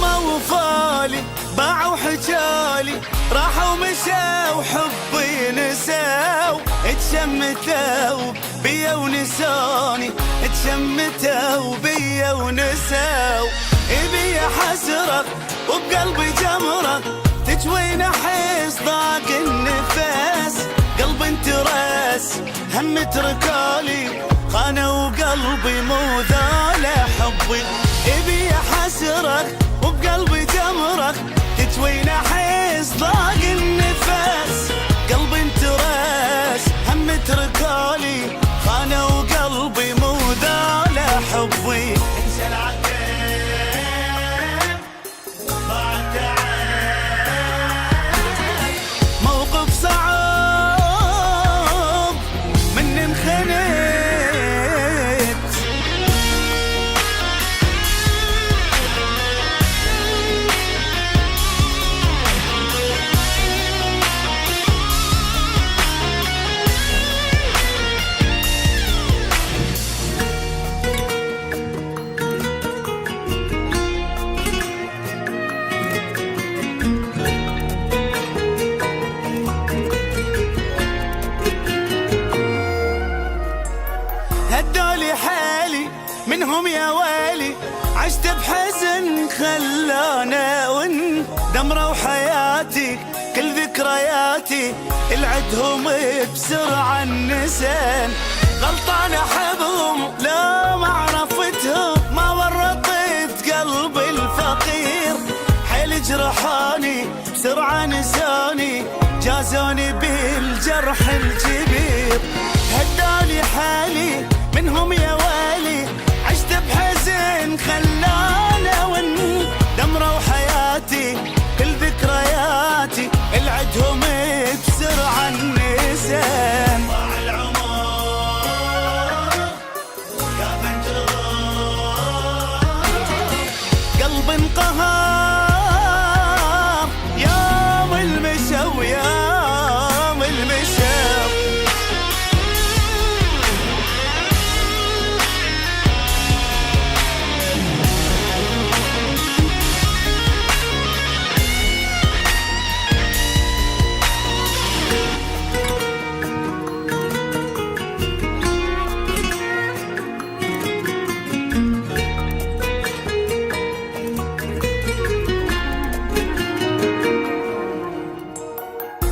ما وفالي باعوا حجالي راحوا مشاو حبي نساو اتشمتوا بيا ونساني اتشمتوا بيا ونساو ابي حسرة وبقلبي جمرة تجوين احس ضاق النفس قلب انترس هم تركالي خانوا قلبي مو ذاله حبي ابي حسرة وبقلبي جمرة تجوين احس ضاق النفس قلب انترس هم تركالي خانوا قلبي مو ذاله حبي انسى العتاب موقف صعب من انخنقت هدولي حالي منهم يا ويلي عشت بحزن خلانا ون دمروا حياتي كل ذكرياتي العدهم بسرعة النسان غلطان احبهم لا ما عرفتهم ما ورطت قلبي الفقير حيل جرحاني بسرعة نساني جازوني بالجرح الكبير هدالي حالي منهم يا ويلي عشت بحزن خلانا ون دمروا حياتي كل ذكرياتي العدهم بسرعة النسان ضاع العمر يا بنت قلب انقهر يوم المشى ويوم المشى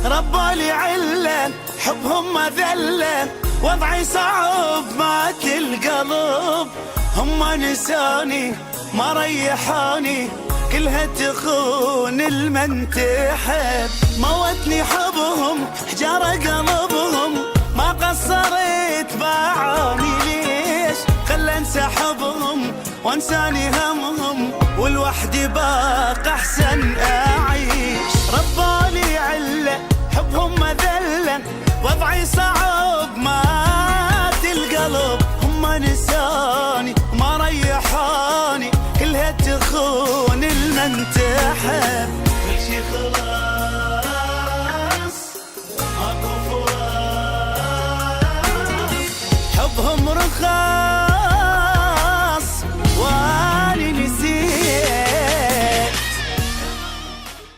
ربالي علة حبهم مذلة وضعي صعب مات القلب هم نساني ما ريحاني كلها تخون المن تحب موتني حبهم حجارة قلبهم ما قصرت باعاني ليش خلى انسى حبهم وانساني همهم والوحدي باق احسن اعيش ربالي علة حبهم مذلة وضعي